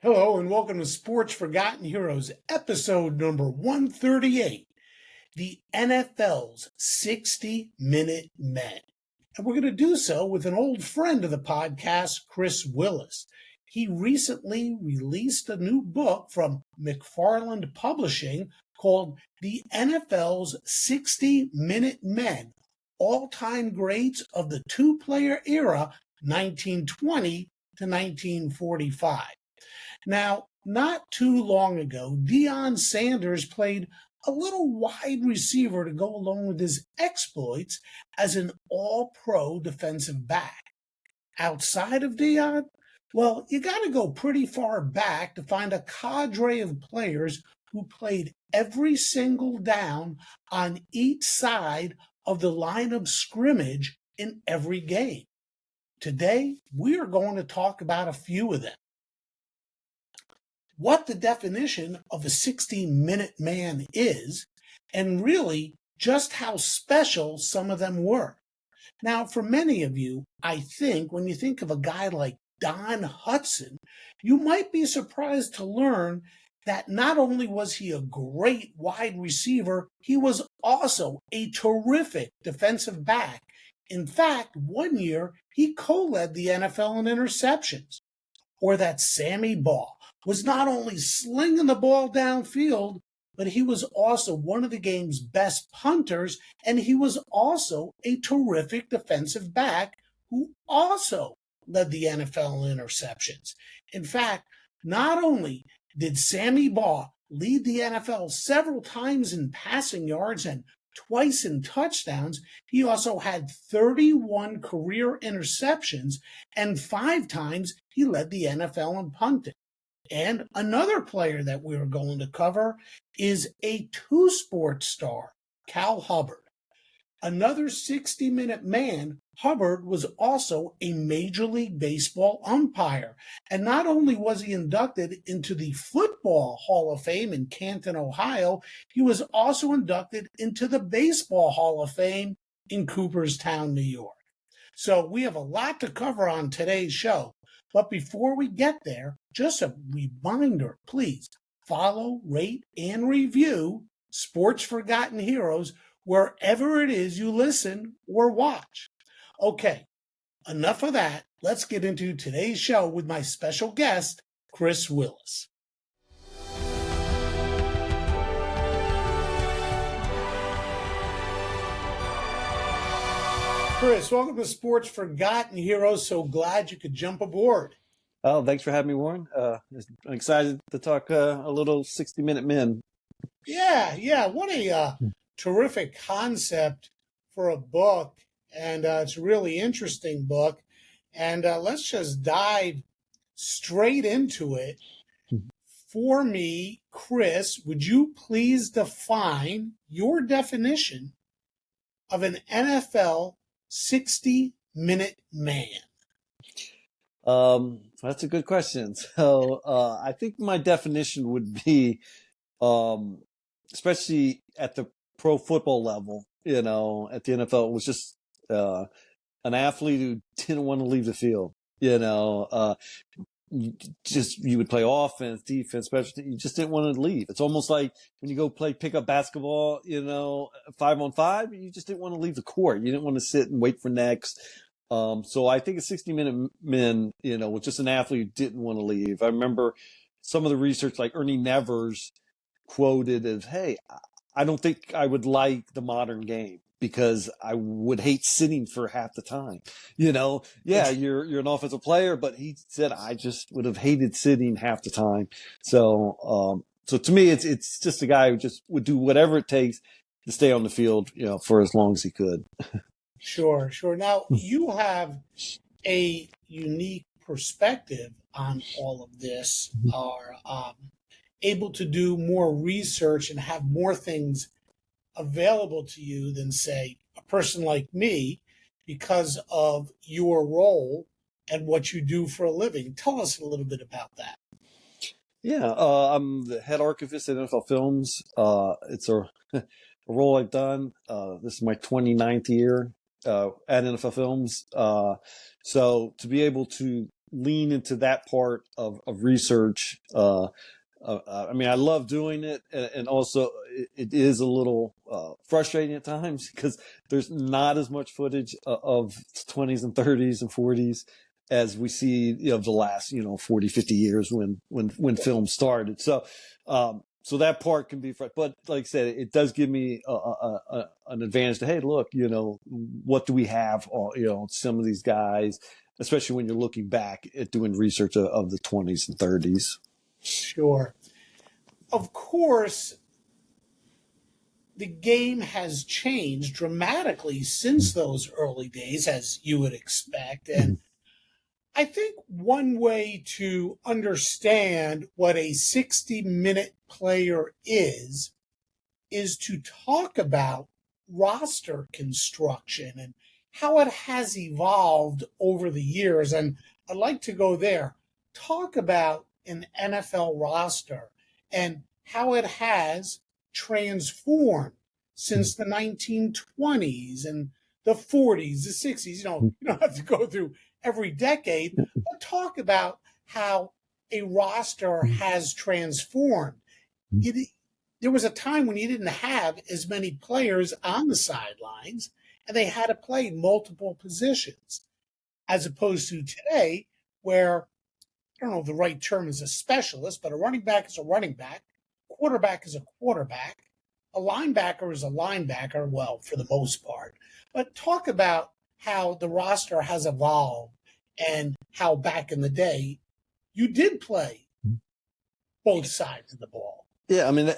Hello and welcome to Sports Forgotten Heroes, episode number 138, the NFL's 60-Minute Men. And we're going to do so with an old friend of the podcast, Chris Willis. He recently released a new book from McFarland Publishing called The NFL's 60-Minute Men, All-Time Greats of the Two-Player Era, 1920 to 1945. Now, not too long ago, Deion Sanders played a little wide receiver to go along with his exploits as an all-pro defensive back. Outside of Deion, well, you got to go pretty far back to find a cadre of players who played every single down on each side of the line of scrimmage in every game. Today, we are going to talk about a few of them. What the definition of a 60-minute man is, and really just how special some of them were. Now, for many of you, I think when you think of a guy like Don Hutson, you might be surprised to learn that not only was he a great wide receiver, he was also a terrific defensive back. In fact, one year, he co-led the NFL in interceptions. Or that Sammy Baugh was not only slinging the ball downfield, but he was also one of the game's best punters, and he was also a terrific defensive back who also led the NFL in interceptions. In fact, not only did Sammy Baugh lead the NFL several times in passing yards and twice in touchdowns, he also had 31 career interceptions, and 5 times he led the NFL in punting. And another player that we're going to cover is a two-sport star, Cal Hubbard. Another 60-minute man, Hubbard was also a Major League Baseball umpire. And not only was he inducted into the Football Hall of Fame in Canton, Ohio, he was also inducted into the Baseball Hall of Fame in Cooperstown, New York. So we have a lot to cover on today's show. But before we get there, just a reminder, please follow, rate, and review Sports Forgotten Heroes wherever it is you listen or watch. Okay, enough of that. Let's get into today's show with my special guest, Chris Willis. Chris, welcome to Sports Forgotten Heroes. So glad you could jump aboard. Oh, thanks for having me, Warren. I'm excited to talk a little 60-minute men. Yeah. What a terrific concept for a book. And it's a really interesting book. And let's just dive straight into it. For me, Chris, would you please define your definition of an NFL 60-minute man? That's a good question. So I think my definition would be, especially at the pro football level, at the NFL, it was just an athlete who didn't want to leave the field. You would play offense, defense, special. You just didn't want to leave. It's almost like when you go play pickup basketball, 5-on-5, you just didn't want to leave the court. You didn't want to sit and wait for next. So I think a 60-minute men, was just an athlete who didn't want to leave. I remember some of the research, like Ernie Nevers quoted as, "Hey, I don't think I would like the modern game because I would hate sitting for half the time." You're an offensive player, but he said, "I just would have hated sitting half the time." So to me, it's just a guy who just would do whatever it takes to stay on the field, for as long as he could. Sure. Now, you have a unique perspective on all of this, are able to do more research and have more things available to you than, say, a person like me because of your role and what you do for a living. Tell us a little bit about that. Yeah, I'm the head archivist at NFL Films. It's a role I've done. This is my 29th year at NFL Films. So to be able to lean into that part of research. I mean, I love doing it, and also it is a little frustrating at times because there's not as much footage of 20s and 30s and 40s as we see of the last 40, 50 years when film started. So so that part can be but like I said, it does give me an advantage to, hey, look, what do we have some of these guys, especially when you're looking back at doing research of the 20s and 30s. Sure. Of course, the game has changed dramatically since those early days, as you would expect. And I think one way to understand what a 60-minute player is to talk about roster construction and how it has evolved over the years. And I'd like to go there. Talk about an NFL roster and how it has transformed since the 1920s and the 40s, the 60s. You don't have to go through every decade, but talk about how a roster has transformed. There was a time when you didn't have as many players on the sidelines, and they had to play multiple positions, as opposed to today, where I don't know if the right term is a specialist, but a running back is a running back, quarterback is a quarterback, a linebacker is a linebacker, well, for the most part. But talk about how the roster has evolved and how back in the day you did play both sides of the ball. Yeah, I mean,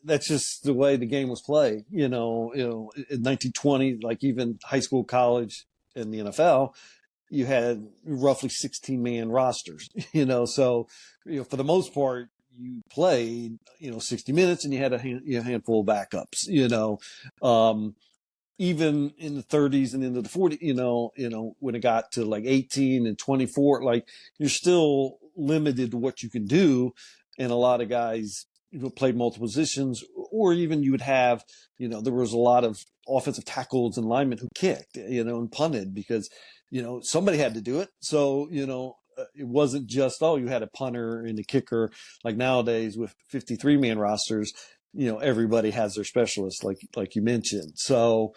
that's just the way the game was played. In 1920, like even high school, college, and the NFL, you had roughly 16-man rosters, so, for the most part, you played, 60 minutes and you had a handful of backups, even in the 30s and into the 40s, when it got to like 18 and 24, like you're still limited to what you can do. And a lot of guys played multiple positions, or even you would have, there was a lot of offensive tackles and linemen who kicked, and punted because, somebody had to do it. So, it wasn't just, you had a punter and a kicker. Like nowadays with 53-man rosters, everybody has their specialist, like you mentioned. So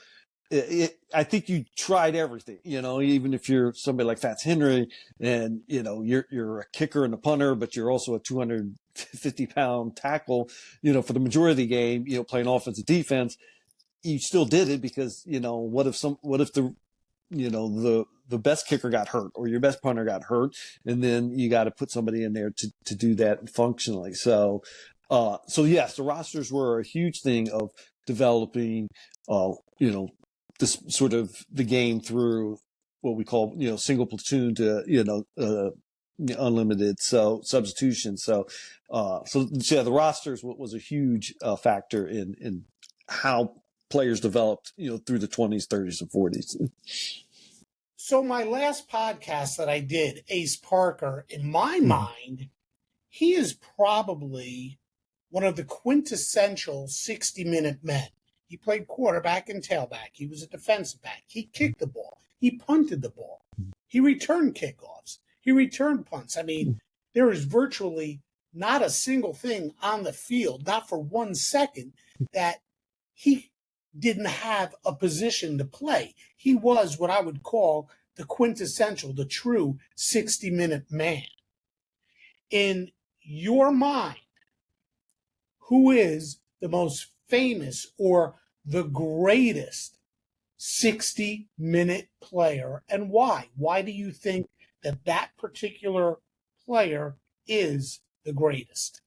I think you tried everything, even if you're somebody like Fats Henry and, you're a kicker and a punter, but you're also a 250-pound tackle, for the majority of the game, playing offense and defense, you still did it because, what if the best kicker got hurt or your best punter got hurt, and then you got to put somebody in there to do that functionally. So yes, the rosters were a huge thing of developing, this sort of the game through what we call, single platoon to, unlimited. So substitution. So yeah, the rosters was a huge factor in how players developed, through the 20s, 30s, and 40s. So my last podcast that I did, Ace Parker, in my mind, he is probably one of the quintessential 60-minute men. He played quarterback and tailback. He was a defensive back. He kicked the ball. He punted the ball. He returned kickoffs. He returned punts. I mean, there is virtually not a single thing on the field, not for 1 second, that he didn't have a position to play. He was what I would call the quintessential, the true 60-minute man. In your mind, who is the most famous or the greatest 60-minute player, and why? Why do you think that particular player is the greatest?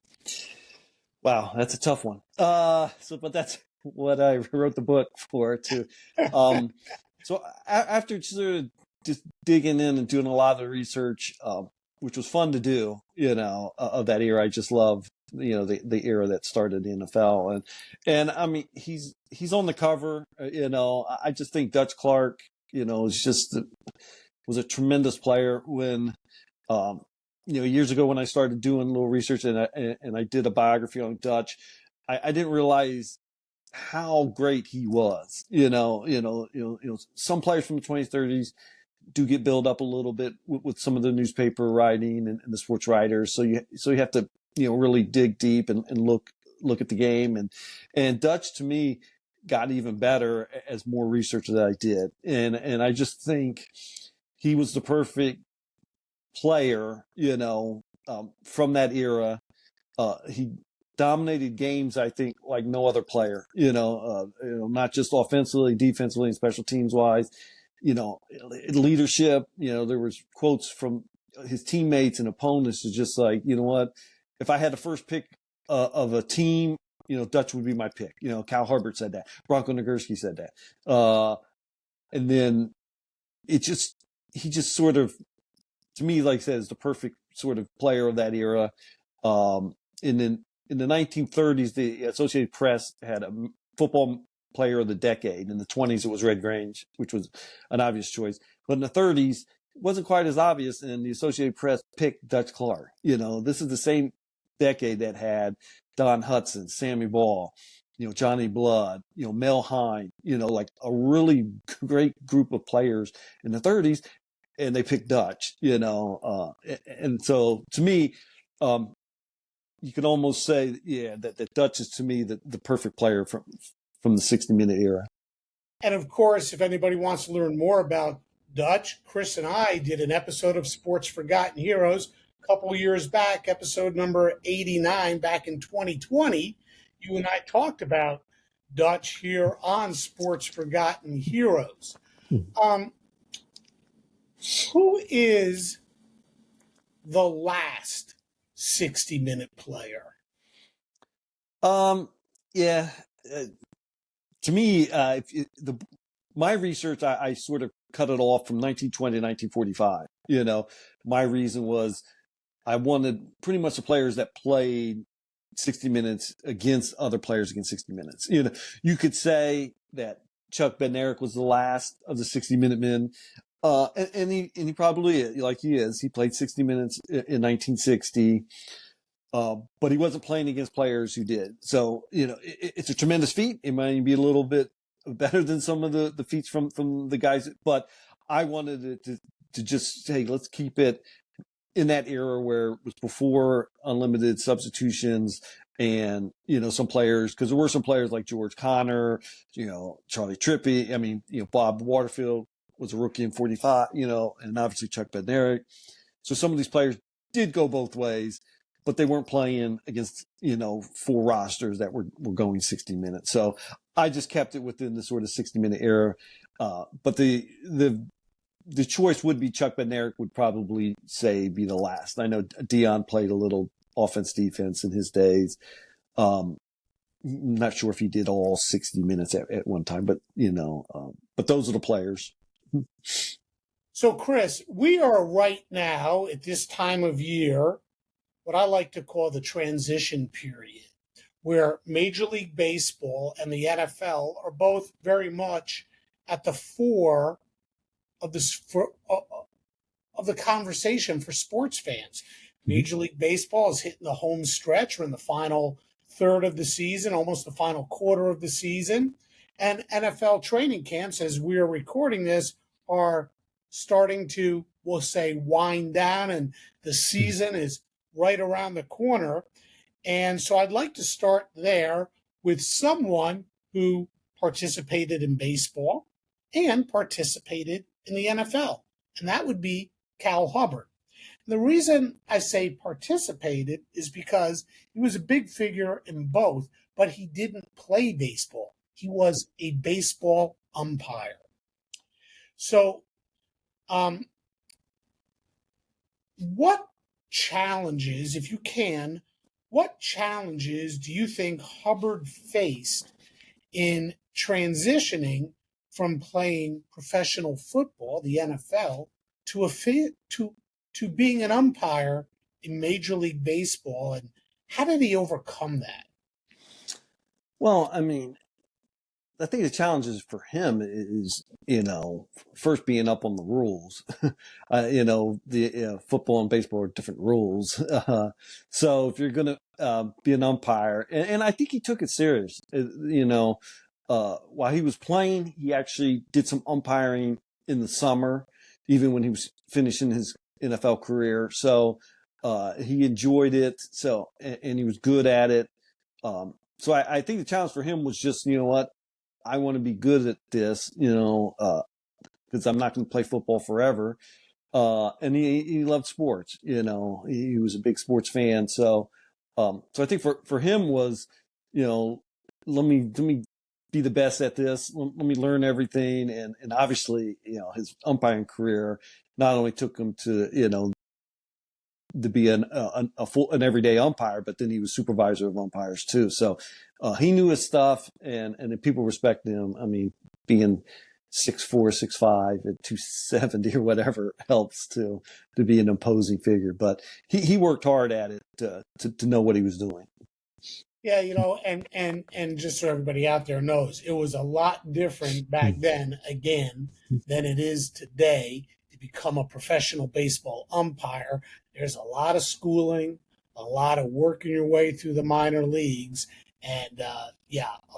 Wow, that's a tough one. But that's what I wrote the book for too. So after sort of just digging in and doing a lot of the research, which was fun to do, of that era, I just love, the era that started the NFL, and I mean, he's on the cover, I just think Dutch Clark, was a tremendous player when, years ago when I started doing a little research and I did a biography on Dutch, I didn't realize how great he was. Some players from the 20s, 30s do get built up a little bit with some of the newspaper writing and the sports writers. So you have to, really dig deep and look at the game. And Dutch, to me, got even better as more research that I did. And I just think he was the perfect player, from that era. He dominated games, I think, like no other player, not just offensively, defensively, and special teams wise, leadership. There was quotes from his teammates and opponents to just like, you know what, if I had the first pick of a team, Dutch would be my pick. Cal Hubbard said that. Bronko Nagurski said that. And then he just sort of, to me, like I said, is the perfect sort of player of that era. And then in the 1930s, the Associated Press had a football player of the decade. In the 20s, it was Red Grange, which was an obvious choice. But in the 30s, it wasn't quite as obvious, and the Associated Press picked Dutch Clark. This is the same decade that had Don Hudson, Sammy Baugh, Johnny Blood, Mel Hine, like a really great group of players in the 30s, and they picked Dutch, and so to me, you could almost say, that Dutch is to me the perfect player from the 60-minute era. And of course, if anybody wants to learn more about Dutch, Chris and I did an episode of Sports Forgotten Heroes a couple years back, episode number 89, back in 2020. You and I talked about Dutch here on Sports Forgotten Heroes. Who is the last 60-minute player? To me, my research, I sort of cut it off from 1920 to 1945. My reason was I wanted pretty much the players that played 60 minutes against other players against 60 minutes. You could say that Chuck Bednarik was the last of the 60-minute men. And he probably is, like he is. He played 60 minutes in 1960, but he wasn't playing against players who did. So, it's a tremendous feat. It might be a little bit better than some of the feats from the guys, but I wanted it to just say, let's keep it in that era where it was before unlimited substitutions and, some players, because there were some players like George Connor, Charlie Trippi. Bob Waterfield was a rookie in 45, and obviously Chuck Bednarik. So some of these players did go both ways, but they weren't playing against, full rosters that were going 60 minutes. So I just kept it within the sort of 60-minute era. But the choice would be Chuck Bednarik would probably say be the last. I know Dion played a little offense defense in his days. Not sure if he did all 60 minutes at one time, but but those are the players. So, Chris, we are right now at this time of year, what I like to call the transition period, where Major League Baseball and the NFL are both very much at the fore of the conversation for sports fans. Major League Baseball is hitting the home stretch. We're in the final third of the season, almost the final quarter of the season. And NFL training camps, as we are recording this, are starting to, we'll say, wind down, and the season is right around the corner. And so I'd like to start there with someone who participated in baseball and participated in the NFL, and that would be Cal Hubbard. And the reason I say participated is because he was a big figure in both, but he didn't play baseball. He was a baseball umpire. So, what challenges, if you can, what challenges do you think Hubbard faced in transitioning from playing professional football, the NFL, to being an umpire in Major League Baseball, and how did he overcome that? Well, I think the challenges for him is, first being up on the rules. The football and baseball are different rules. So if you're going to be an umpire, and I think he took it serious, while he was playing, he actually did some umpiring in the summer, even when he was finishing his NFL career. So he enjoyed it. So and he was good at it. So I think the challenge for him was just, you know what, I want to be good at this, because I'm not going to play football forever. And he loved sports, he was a big sports fan. So I think for him was, let me be the best at this. Let me learn everything. And obviously, his umpiring career not only took him to be an everyday umpire, but then he was supervisor of umpires too. So he knew his stuff, and people respected him. I mean, being 6'4", 6'5", at 270 or whatever helps to be an imposing figure. But he worked hard at it to know what he was doing. Yeah, and just so everybody out there knows, it was a lot different back then, again, than it is today to become a professional baseball umpire. There's a lot of schooling, a lot of working your way through the minor leagues, and a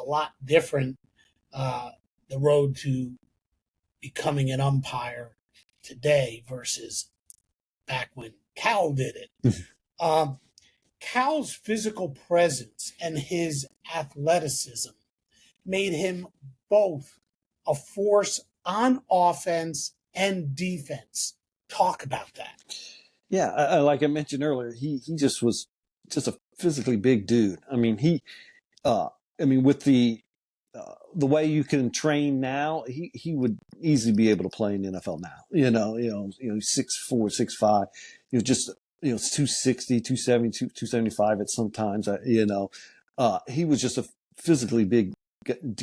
lot different, the road to becoming an umpire today versus back when Cal did it. Cal's physical presence and his athleticism made him both a force on offense and defense. Talk about that. Yeah, like I mentioned earlier, he just was just a physically big dude. I mean, with the way you can train now, he would easily be able to play in the NFL now. 6'4", 6'5", just, it's 260, 270, 275 at sometimes. He was just a physically big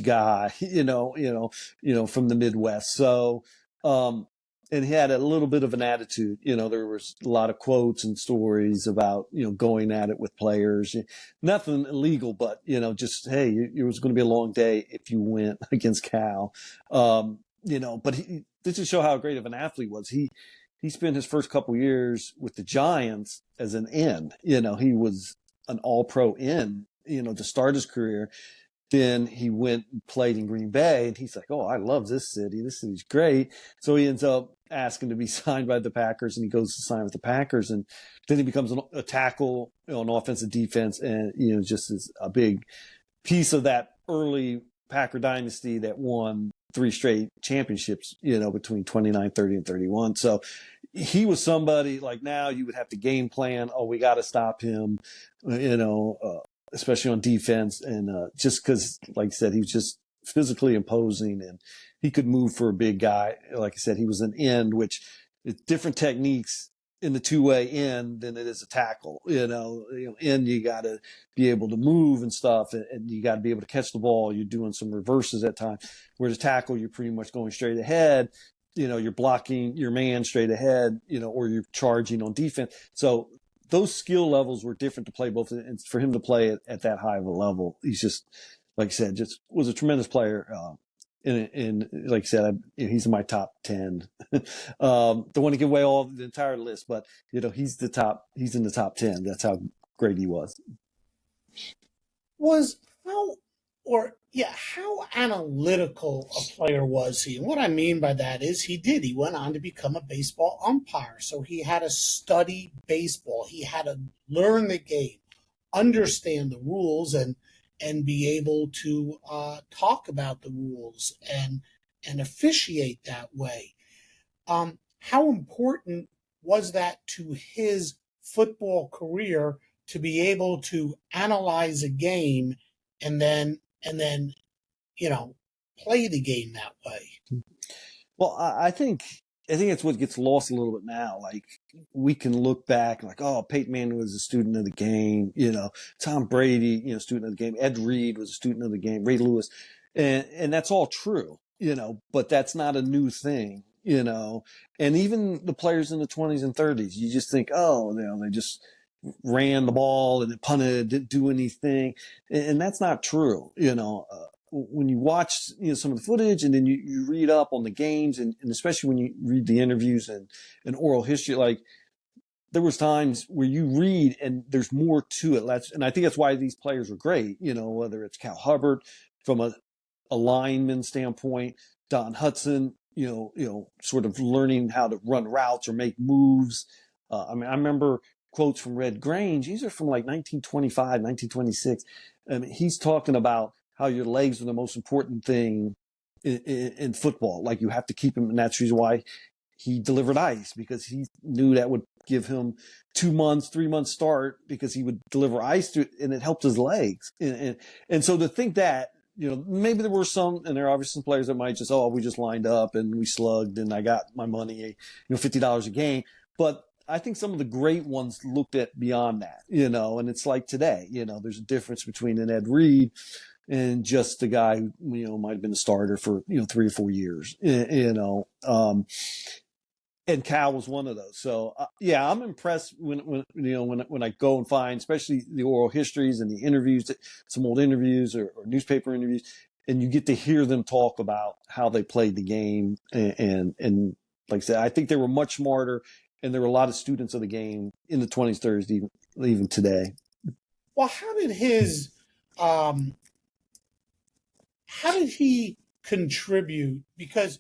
guy, from the Midwest. So, and he had a little bit of an attitude. There was a lot of quotes and stories about, going at it with players. Nothing illegal, but, just, hey, it was going to be a long day if you went against Cal. But this to show how great of an athlete was. He spent his first couple years with the Giants as an end. He was an all-pro end, to start his career. Then he went and played in Green Bay, and he's like, oh, I love this city. This city's great. So he ends up asking to be signed by the Packers, and he goes to sign with the Packers. And then he becomes a tackle on offense and defense, and, just is a big piece of that early Packer dynasty that won 3 straight championships, between 29, 30, and 31. So he was somebody like now you would have to game plan. Oh, we got to stop him, especially on defense. And just because, like I said, he was just physically imposing and he could move for a big guy. Like I said, he was an end, which is different techniques in the two-way end than it is a tackle. End, you got to be able to move and stuff, and you got to be able to catch the ball. You're doing some reverses at times. Whereas tackle, you're pretty much going straight ahead. You're blocking your man straight ahead, or you're charging on defense. So those skill levels were different to play both. And for him to play at that high of a level, he's just, like I said, just was a tremendous player. And like I said, he's in my top 10. Don't want to give away the entire list, but he's in the top 10. That's how great he was. How analytical a player was he? And what I mean by that is he went on to become a baseball umpire. So he had to study baseball. He had to learn the game, understand the rules, and be able to talk about the rules and officiate that way. How important was that to his football career to be able to analyze a game and then play the game that way? Well, I think it's what gets lost a little bit now. Like, we can look back like, oh, Peyton Manning was a student of the game, Tom Brady, student of the game, Ed Reed was a student of the game, Ray Lewis. And that's all true, but that's not a new thing, and even the players in the 20s and 30s, you just think, oh, they just ran the ball and punted, didn't do anything. And that's not true. When you watch, some of the footage and then you read up on the games and especially when you read the interviews and oral history, like there was times where you read and there's more to it. And I think that's why these players are great, whether it's Cal Hubbard from a lineman standpoint, Don Hudson, sort of learning how to run routes or make moves. I mean, I remember quotes from Red Grange. These are from like 1925, 1926. I mean, he's talking about how your legs are the most important thing in football. Like you have to keep them, and that's the reason why he delivered ice, because he knew that would give him 2 months, 3 months start, because he would deliver ice to it, and it helped his legs. And so to think that, maybe there were some, and there are obviously some players that might just, we just lined up and we slugged and I got my money, $50 a game. But I think some of the great ones looked at beyond that, and it's like today, there's a difference between an Ed Reed and just a guy who, might have been a starter for, 3 or 4 years, and Cal was one of those. So I'm impressed when I go and find, especially the oral histories and the interviews, some old interviews or newspaper interviews, and you get to hear them talk about how they played the game. And like I said, I think they were much smarter, and there were a lot of students of the game in the 20s, 30s, even today. Well, how did he contribute? Because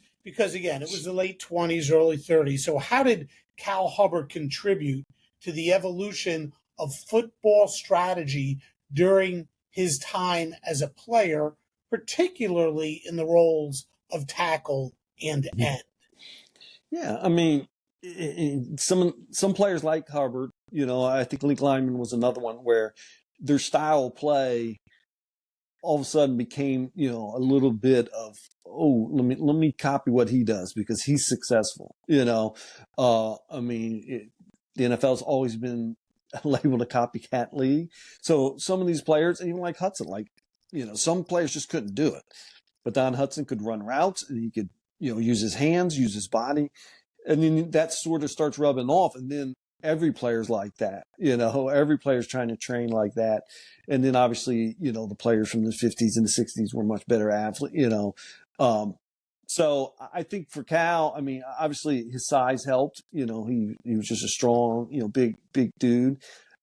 again, it was the late 20s, early 30s. So how did Cal Hubbard contribute to the evolution of football strategy during his time as a player, particularly in the roles of tackle and end? Yeah, I mean, some players like Hubbard, I think Link Lyman was another one where their style of play all of a sudden became, a little bit of, let me copy what he does because he's successful. I mean, the NFL's always been labeled a copycat league. So some of these players, even like Hudson, some players just couldn't do it. But Don Hudson could run routes, and he could, use his hands, use his body. And then that sort of starts rubbing off. And then every player's like that, every player's trying to train like that. And then obviously, the players from the 50s and the 60s were much better athletes, so I think for Cal, I mean, obviously his size helped, he was just a strong, big dude.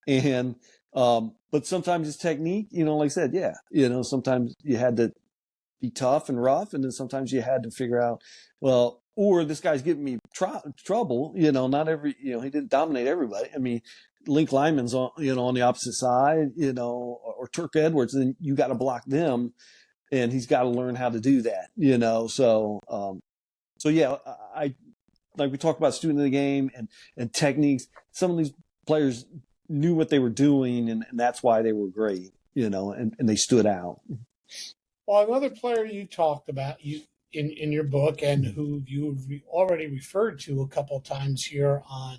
And, but sometimes his technique, like I said, sometimes you had to be tough and rough. And then sometimes you had to figure out, well, or this guy's giving me trouble, not every, he didn't dominate everybody. I mean, Link Lyman's on, on the opposite side, or Turk Edwards, and you got to block them, and he's got to learn how to do that, So, I like we talk about student of the game and techniques. Some of these players knew what they were doing, and that's why they were great, and they stood out. Well, another player you talked about, in your book, and who you've already referred to a couple of times here on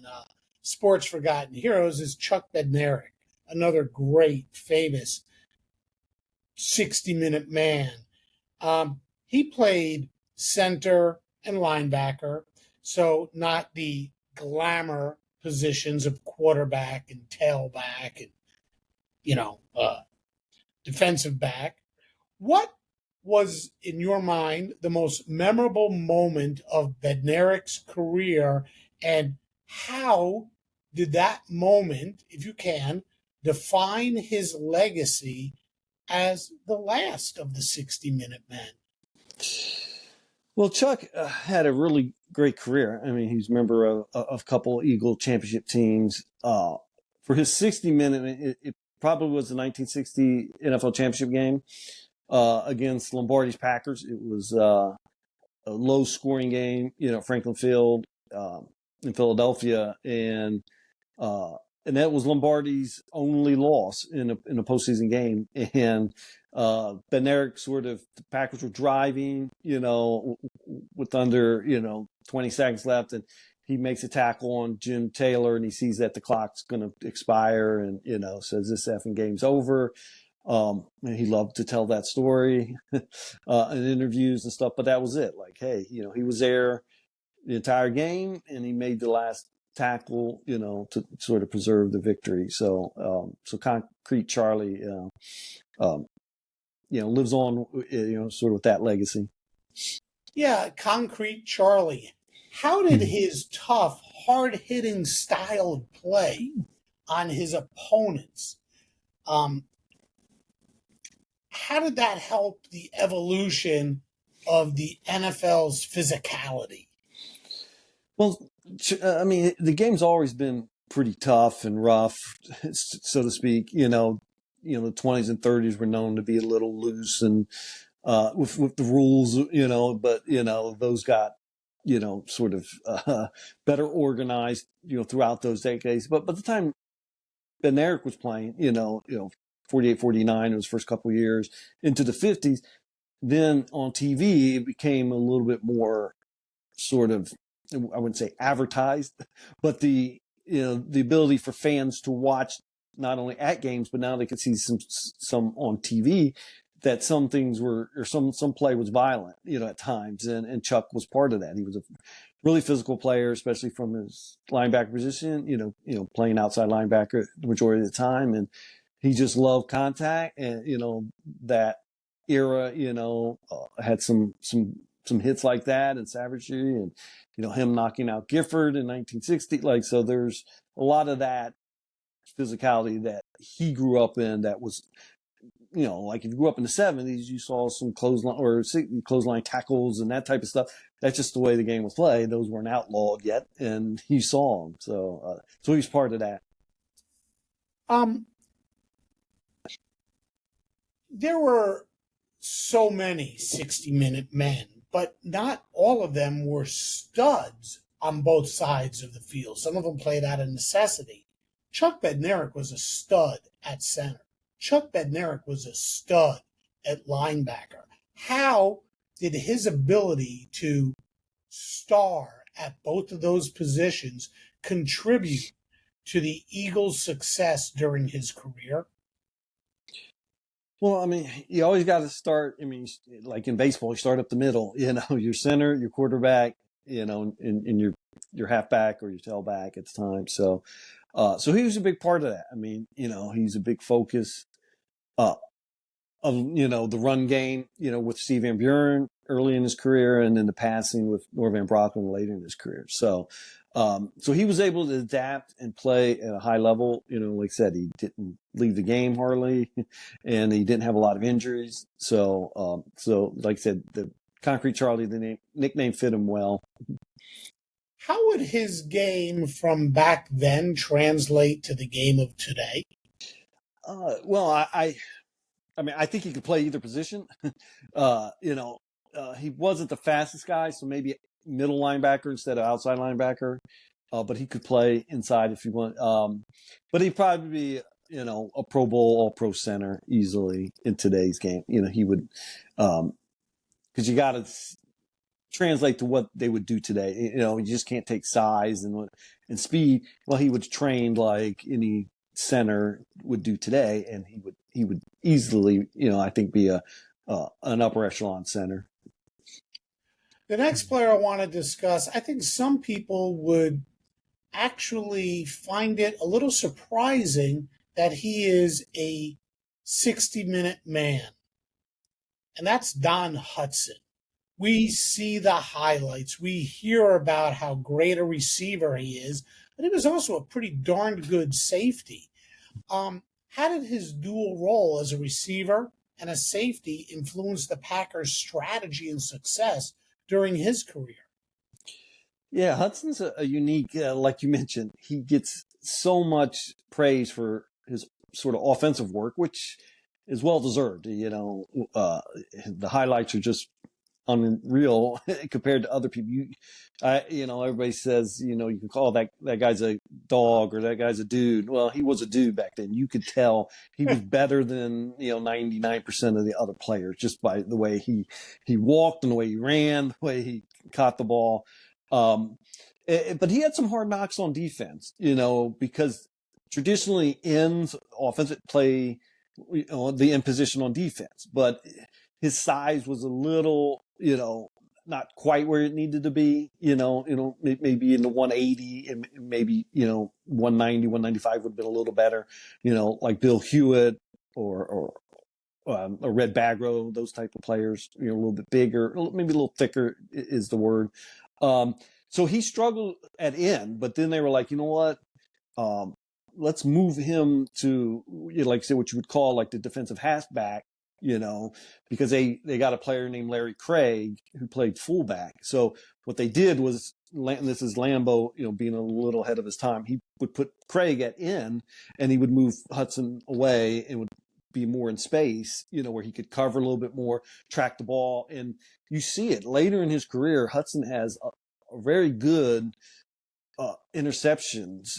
Sports Forgotten Heroes, is Chuck Bednarik, another great, famous 60-minute man. He played center and linebacker, so not the glamour positions of quarterback and tailback and, defensive back. What was, in your mind, the most memorable moment of Bednarik's career, and how did that moment, if you can, define his legacy as the last of the 60-minute men? Well, Chuck had a really great career. I mean, he's a member of a couple Eagle championship teams. For his 60-minute, it probably was the 1960 NFL championship game against Lombardi's Packers. It was a low-scoring game, Franklin Field in Philadelphia, and that was Lombardi's only loss in a postseason game. And Bednarik the Packers were driving, with under 20 seconds left, and he makes a tackle on Jim Taylor, and he sees that the clock's going to expire, and says this effing game's over. And he loved to tell that story in interviews and stuff, but that was it. Like, hey, he was there the entire game, and he made the last tackle, to sort of preserve the victory. So, Concrete Charlie, lives on, sort of with that legacy. Yeah, Concrete Charlie. How did his tough, hard-hitting style of play on his opponents, how did that help the evolution of the NFL's physicality? Well, I mean, the game's always been pretty tough and rough, so to speak. The 20s and 30s were known to be a little loose and with the rules, but those got sort of better organized, throughout those decades. But by the time Ben Eric was playing, 48, 49, it was first couple of years into the 50s. Then on TV, it became a little bit more sort of, I wouldn't say advertised, but the ability for fans to watch not only at games, but now they could see some on TV, that some things were, or some play was violent, at times. And Chuck was part of that. He was a really physical player, especially from his linebacker position, playing outside linebacker the majority of the time. And he just loved contact, and, that era, had some hits like that and savagery, and, him knocking out Gifford in 1960. So there's a lot of that physicality that he grew up in that was, if you grew up in the 70s, you saw some clothesline tackles and that type of stuff. That's just the way the game was played. Those weren't outlawed yet, and you saw them. So he's part of that. There were so many 60-minute men, but not all of them were studs on both sides of the field. Some of them played out of necessity. Chuck Bednarik was a stud at center. Chuck Bednarik was a stud at linebacker. How did his ability to star at both of those positions contribute to the Eagles' success during his career? Well, I mean, you always got to start. I mean, like in baseball, you start up the middle. Your center, your quarterback, and your halfback or your tailback at the time. So he was a big part of that. I mean, he's a big focus of the run game. With Steve Van Buren early in his career, and then the passing with Norv Van Brocklin later in his career. So he was able to adapt and play at a high level. Like I said, he didn't leave the game hardly, and he didn't have a lot of injuries. So like I said, the Concrete Charlie, the nickname fit him well. How would his game from back then translate to the game of today? Well, I mean, I think he could play either position. He wasn't the fastest guy, so maybe middle linebacker instead of outside linebacker. But he could play inside if you want. But he'd probably be, a Pro Bowl, All-Pro center easily in today's game. He would, because you got to translate to what they would do today. You just can't take size and speed. Well, he would train like any center would do today, and he would easily, I think, be an upper echelon center. The next player I want to discuss, I think some people would actually find it a little surprising that he is a 60-minute man, and that's Don Hutson. We see the highlights. We hear about how great a receiver he is, but he was also a pretty darn good safety. How did his dual role as a receiver and a safety influence the Packers' strategy and success during his career? Yeah, Hudson's a unique, like you mentioned, he gets so much praise for his sort of offensive work, which is well deserved. The highlights are just unreal compared to other people. Everybody says, you can call that guy's a dog or that guy's a dude. Well, he was a dude back then. You could tell he was better than, 99% of the other players just by the way he walked and the way he ran, the way he caught the ball. But he had some hard knocks on defense, because traditionally ends offensive play, the end position on defense, but his size was a little, not quite where it needed to be, maybe in the 180 and maybe, 190, 195 would have been a little better, like Bill Hewitt or Red Bagro, those type of players, a little bit bigger, maybe a little thicker is the word. So he struggled at end, but then they were like, you know what? Let's move him to, like I said, what you would call like the defensive halfback because they got a player named Larry Craig who played fullback. So what they did was, and this is Lambeau, being a little ahead of his time, he would put Craig at end and he would move Hudson away and would be more in space, where he could cover a little bit more, track the ball. And you see it later in his career. Hudson has a very good interceptions,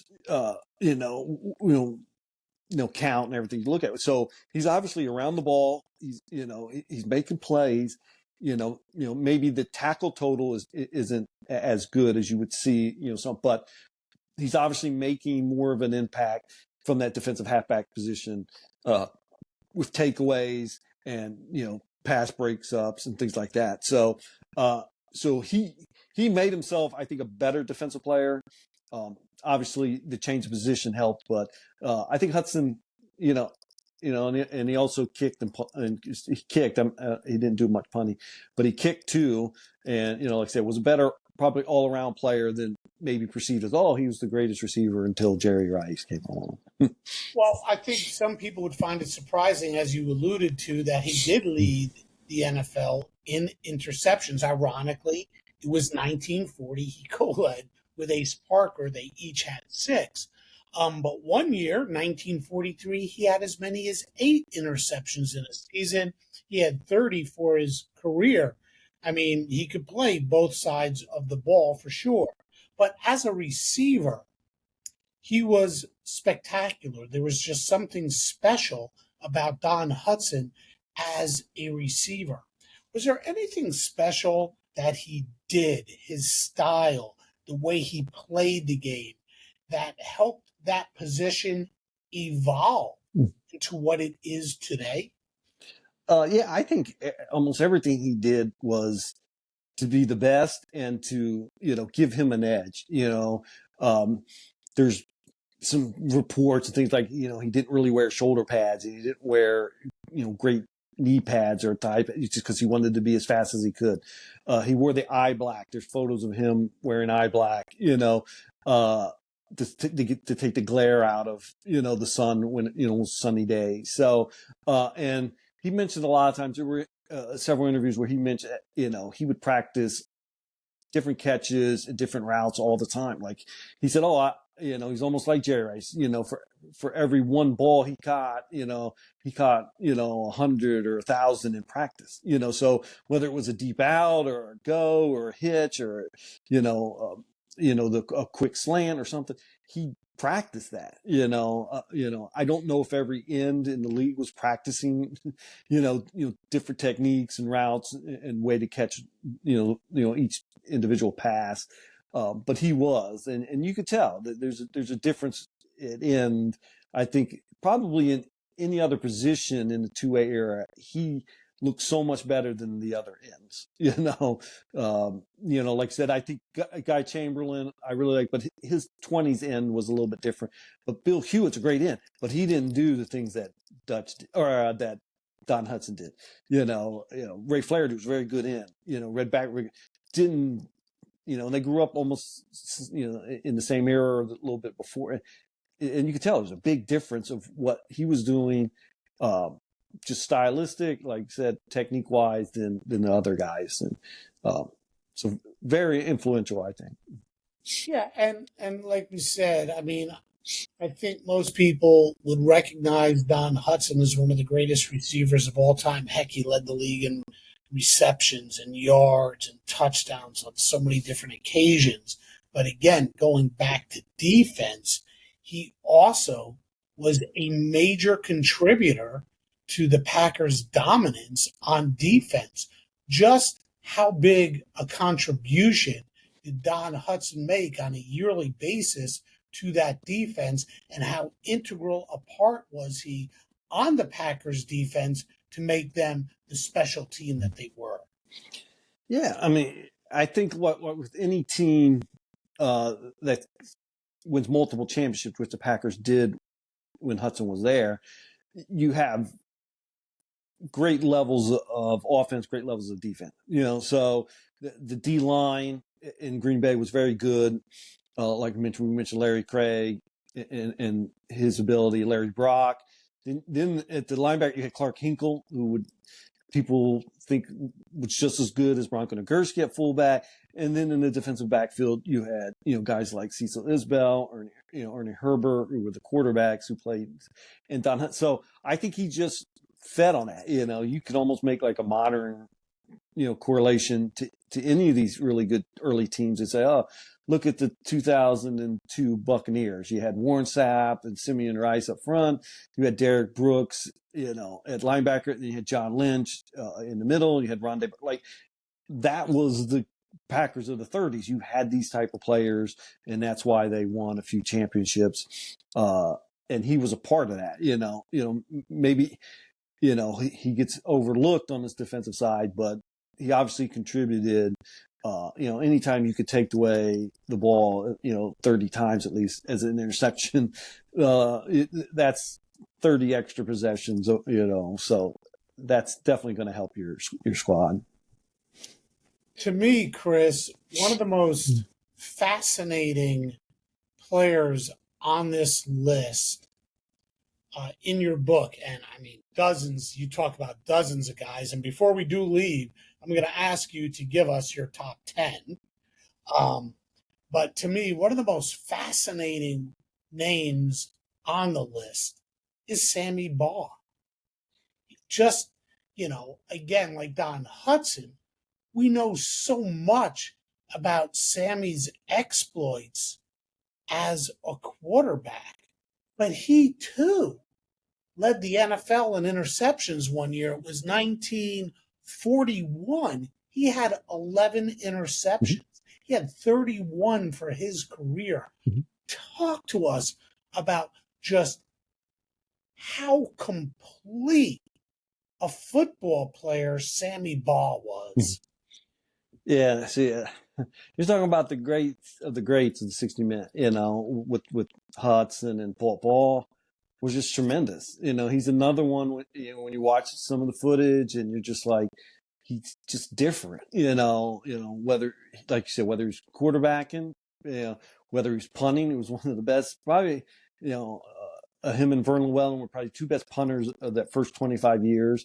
count and everything you look at it. So he's obviously around the ball. He's making plays. Maybe the tackle total isn't as good as you would see, but he's obviously making more of an impact from that defensive halfback position with takeaways and, pass breaks ups and things like that. So he made himself, I think, a better defensive player. Obviously the change of position helped, but I think Hudson, and he also kicked and he kicked. He didn't do much punting, but he kicked too. And, like I said, was a better, probably all around player than maybe perceived as, he was the greatest receiver until Jerry Rice came along. Well, I think some people would find it surprising, as you alluded to, that he did lead the NFL in interceptions. Ironically, it was 1940. He co-led with Ace Parker. They each had 6. But one year, 1943, he had as many as 8 interceptions in a season. He had 30 for his career. I mean, he could play both sides of the ball for sure. But as a receiver, he was spectacular. There was just something special about Don Hudson as a receiver. Was there anything special that he did, his style, the way he played the game, that helped that position evolve into what it is today? Yeah, I think almost everything he did was to be the best and to, give him an edge. There's some reports and things like, he didn't really wear shoulder pads. And he didn't wear, great knee pads or type, just because he wanted to be as fast as he could. He wore the eye black. There's photos of him wearing eye black, to take the glare out of, the sun when, it was sunny day. So, and he mentioned a lot of times, there were several interviews where he mentioned, he would practice different catches and different routes all the time. Like he said, he's almost like Jerry Rice, for every one ball he caught, he caught, 100 or 1,000 in practice, so whether it was a deep out or a go or a hitch or, a quick slant or something, he practiced that, I don't know if every end in the league was practicing, different techniques and routes and way to catch, each individual pass. But he was, and you could tell that there's a difference at end. I think probably in any other position in the 2A era, he looked so much better than the other ends. Like I said, I think Guy Chamberlain I really like, but his 20s end was a little bit different. But Bill Hewitt's a great end, but he didn't do the things that that Don Hudson did. Ray Flaherty was very good end. Red Back didn't. And they grew up almost, in the same era or a little bit before. And you could tell there's a big difference of what he was doing, just stylistic, like I said, technique wise than the other guys. And so very influential, I think. Yeah. And like we said, I mean, I think most people would recognize Don Hudson as one of the greatest receivers of all time. Heck, he led the league in receptions and yards and touchdowns on so many different occasions. But again, going back to defense, he also was a major contributor to the Packers' dominance on defense. Just how big a contribution did Don Hudson make on a yearly basis to that defense, and how integral a part was he on the Packers' defense to make them the special team that they were? Yeah, I mean, I think what with any team that wins multiple championships, which the Packers did when Hudson was there, you have great levels of offense, great levels of defense. So the D line in Green Bay was very good. Like we mentioned Larry Craig and his ability, Larry Brock, Then at the linebacker, you had Clark Hinkle, who people think was just as good as Bronko Nagurski at fullback. And then in the defensive backfield, you had, guys like Cecil Isbell or, Ernie Herbert, who were the quarterbacks who played, and Don Hunt. So I think he just fed on that. You could almost make like a modern, correlation to any of these really good early teams and say, oh, look at the 2002 Buccaneers. You had Warren Sapp and Simeon Rice up front. You had Derek Brooks, at linebacker. And you had John Lynch in the middle. You had Rondé. Like, that was the Packers of the 30s. You had these type of players, and that's why they won a few championships. And he was a part of that. Maybe he gets overlooked on this defensive side, but he obviously contributed. Anytime you could take away the ball, 30 times at least as an interception, that's 30 extra possessions, so that's definitely going to help your squad. To me, Chris, one of the most fascinating players on this list in your book, and I mean, dozens, you talk about dozens of guys, and before we do leave, I'm going to ask you to give us your top 10. But to me, one of the most fascinating names on the list is Sammy Baugh. Just, again, like Don Hudson, we know so much about Sammy's exploits as a quarterback, but he too led the NFL in interceptions one year. It was 1941. He had 11 interceptions. Mm-hmm. He had 31 for his career. Mm-hmm. Talk to us about just how complete a football player Sammy Baugh was. Yeah, see, you're talking about the greats of the greats of the 60-minute, with Hudson and Paul. Paul was just tremendous. He's another one when you watch some of the footage and you're just like, he's just different. Whether, like you said, whether he's quarterbacking, whether he's punting, he was one of the best. Probably, him and Vern Llewellyn were probably two best punters of that first 25 years.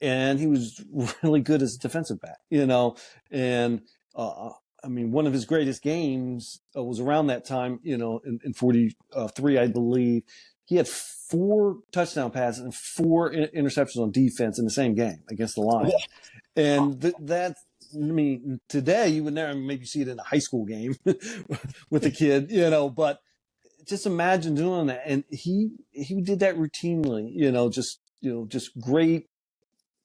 And he was really good as a defensive back, and one of his greatest games was around that time, in 43, I believe. He had 4 touchdown passes and 4 interceptions on defense in the same game against the Lions. And today you would never maybe see it in a high school game with a kid, but just imagine doing that. And he did that routinely, just great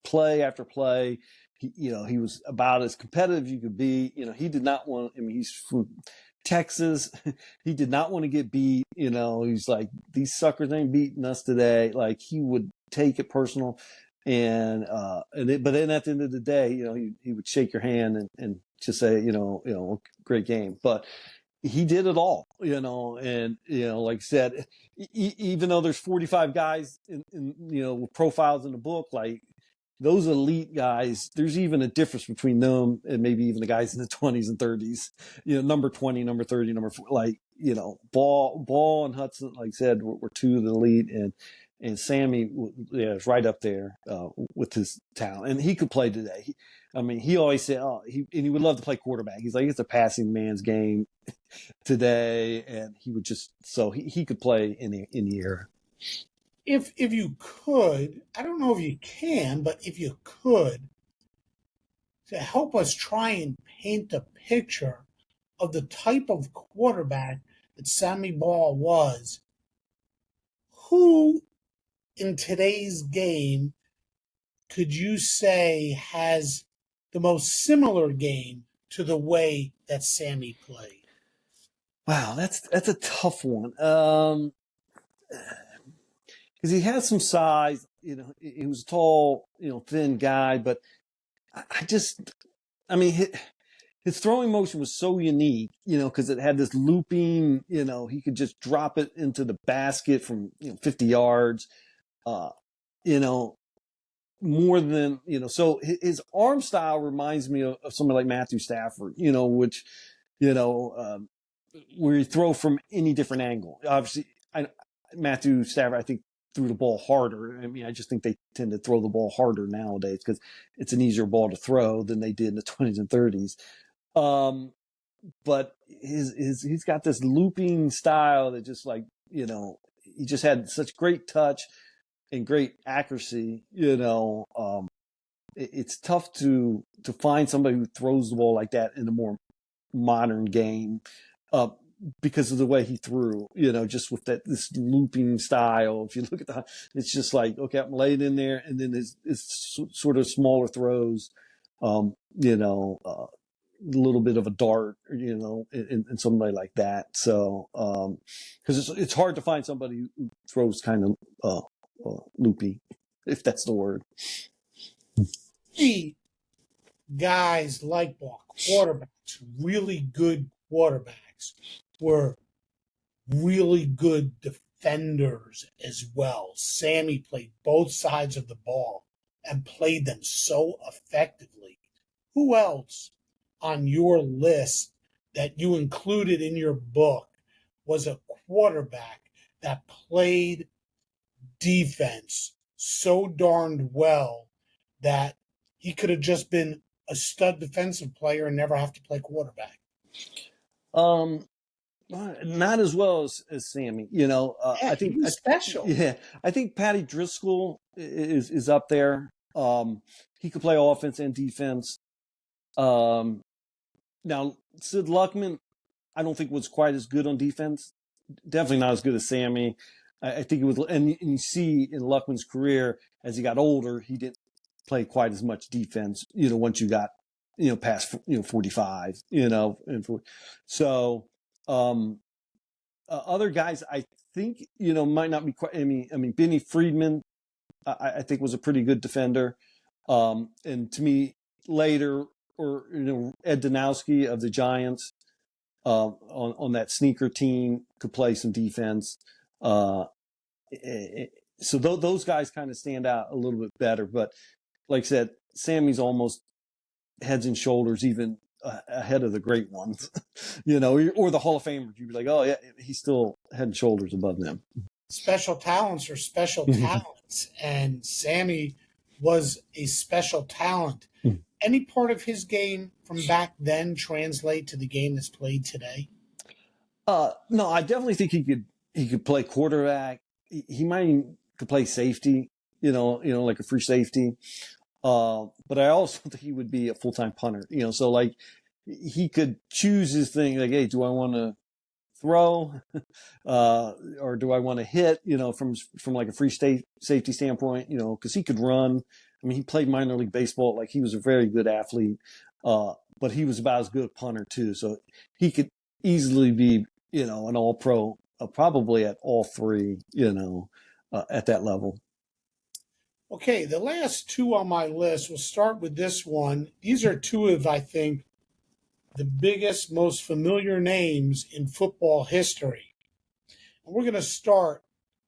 play after play. He was about as competitive as you could be. He did not want, he's from Texas. He did not want to get beat. He's like, these suckers ain't beating us today. Like, he would take it personal. But then at the end of the day, he would shake your hand and just say, great game. But he did it all, and, like I said, even though there's 45 guys in with profiles in the book, like, those elite guys, there's even a difference between them and maybe even the guys in the 20s and 30s. Number 20, number 30, number 4, like, Ball and Hudson, like I said, were 2 of the elite, and Sammy, is right up there with his talent, and he could play today. He always said, he would love to play quarterback. He's like, it's a passing man's game today, and he would just, so he could play in the era. If you could, I don't know if you can, but if you could, to help us try and paint a picture of the type of quarterback that Sammy Baugh was, who in today's game could you say has the most similar game to the way that Sammy played? Wow, that's a tough one. Because he has some size, he was a tall, thin guy, but his throwing motion was so unique, because it had this looping, he could just drop it into the basket from 50 yards, more than, so his arm style reminds me of somebody like Matthew Stafford, which, where you throw from any different angle. Obviously, Matthew Stafford, I think, threw the ball harder. I mean, I just think they tend to throw the ball harder nowadays because it's an easier ball to throw than they did in the 20s and 30s. But he's got this looping style that just like, you know, he just had such great touch and great accuracy, you know. It's tough to find somebody who throws the ball like that in a more modern game, because of the way he threw, you know, just with this looping style. If you look at it's just like, okay, I'm laid in there, and then it's sort of smaller throws, you know, a little bit of a dart, you know, and somebody like that. So, because it's hard to find somebody who throws kind of loopy, if that's the word. Guys like Baugh, quarterbacks, really good quarterbacks, were really good defenders as well. Sammy played both sides of the ball and played them so effectively. Who else on your list that you included in your book was a quarterback that played defense so darned well that he could have just been a stud defensive player and never have to play quarterback? Not as well as Sammy, you know. Yeah, I think he's special. Yeah, I think Paddy Driscoll is up there. He could play offense and defense. Now Sid Luckman, I don't think was quite as good on defense. Definitely not as good as Sammy. I think it was, and you see in Luckman's career as he got older, he didn't play quite as much defense. You know, once you got, you know, past 45, you know, so. Other guys, I think, you know, might not be quite. I mean, Benny Friedman, I think was a pretty good defender. And to me, later, or you know, Ed Donowski of the Giants, on that sneaker team, could play some defense. So those guys kind of stand out a little bit better. But like I said, Sammy's almost heads and shoulders even ahead of the great ones, you know, or the Hall of Famers. You'd be like, oh yeah, he's still head and shoulders above them. Special talents are special talents, and Sammy was a special talent. Any part of his game from back then translate to the game that's played today? No, I definitely think he could play quarterback. He might could play safety, you know, like a free safety. But I also think he would be a full-time punter, you know, so like he could choose his thing. Like, hey, do I want to throw, or do I want to hit, you know, from like a free safety standpoint, you know, cause he could run. I mean, he played minor league baseball. Like he was a very good athlete. But he was about as good a punter too. So he could easily be, you know, an all pro, probably at all three, you know, at that level. Okay, the last two on my list, we'll start with this one. These are two of, I think, the biggest, most familiar names in football history. And we're going to start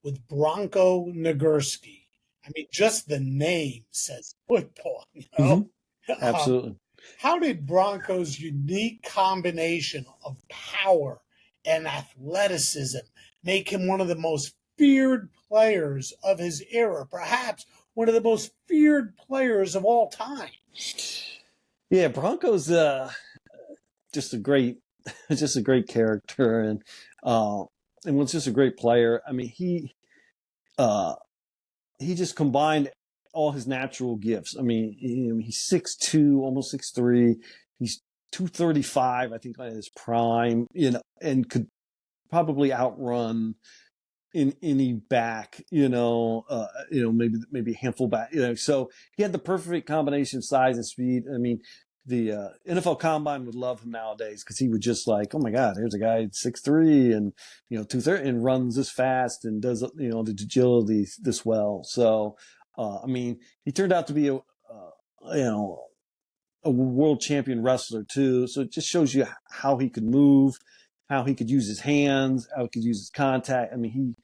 with Bronko Nagurski. I mean, just the name says football, you know? Mm-hmm. Absolutely. How did Bronko's unique combination of power and athleticism make him one of the most feared players of his era, perhaps one of the most feared players of all time? Yeah, Bronco's just a great character, and was just a great player. I mean, he just combined all his natural gifts. I mean, he's 6'2", almost 6'3". He's 235, I think, at his prime, you know, and could probably outrun in any back, you know, maybe a handful back, you know. So he had the perfect combination of size and speed. I mean, the NFL Combine would love him nowadays because he would just like, oh my God, here's a guy 6'3" and, you know, 230 and runs this fast and does, you know, the agility this well. So, I mean, he turned out to be a world champion wrestler too. So it just shows you how he could move, how he could use his hands, how he could use his contact. I mean,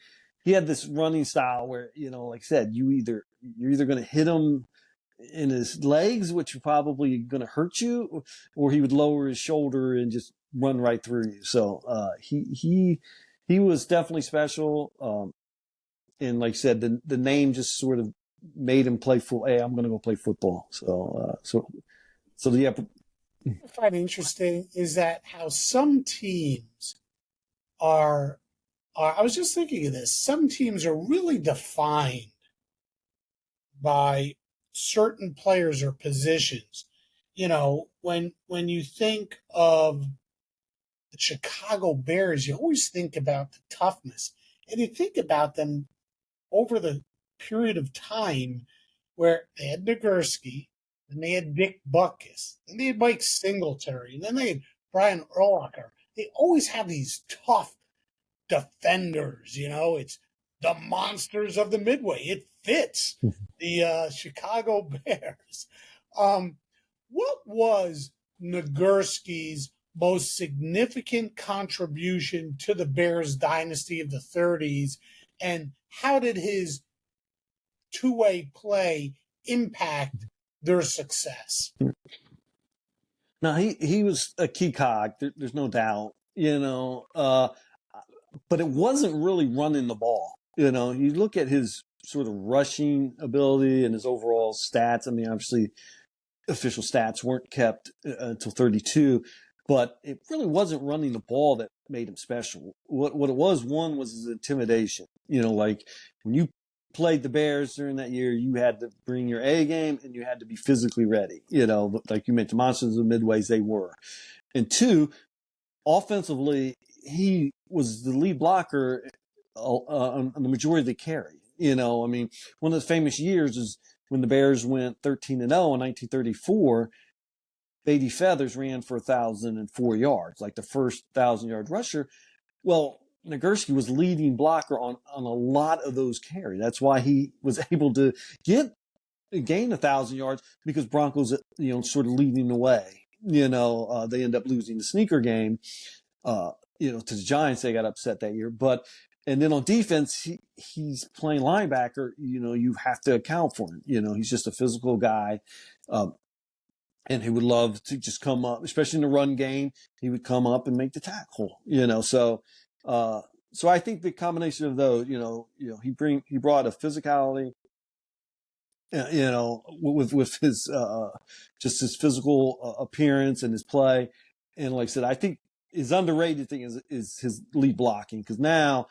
he had this running style where, you know, like I said, you're either going to hit him in his legs, which are probably going to hurt you, or he would lower his shoulder and just run right through you. So he was definitely special. And like I said, the name just sort of made him play Hey, I'm going to go play football. So yeah. What I find interesting is that how some teams I was just thinking of this. Some teams are really defined by certain players or positions. You know, when you think of the Chicago Bears, you always think about the toughness, and you think about them over the period of time where they had Nagurski, and they had Dick Butkus, and they had Mike Singletary, and then they had Brian Urlacher. They always have these tough defenders. You know, it's the monsters of the Midway. It fits the Chicago Bears. What was Nagurski's most significant contribution to the Bears dynasty of the 30s, and how did his two-way play impact their success? No, he was a key cog. There's no doubt, but it wasn't really running the ball. You look at his sort of rushing ability and his overall stats. I mean, obviously, official stats weren't kept until 32, but it really wasn't running the ball that made him special. What it was, one was his intimidation. Like when you played the Bears during that year, you had to bring your A game and you had to be physically ready. Like you mentioned, monsters of the Midways, they were. And two, offensively, he was the lead blocker on the majority of the carry. I mean, one of the famous years is when the Bears went 13-0 in 1934. Beatty Feathers ran for 1,004 yards, like the first 1,000-yard rusher. Well, Nagurski was leading blocker on a lot of those carries. That's why he was able to gain 1,000 yards, because Broncos, sort of leading the way. They end up losing the sneaker game, to the Giants. They got upset that year. And then on defense, he's playing linebacker. You have to account for him. He's just a physical guy. And he would love to just come up, especially in the run game. He would come up and make the tackle, So I think the combination of those, he brought a physicality, with his, just his physical appearance and his play. And like I said, I think his underrated thing is his lead blocking. Cause now,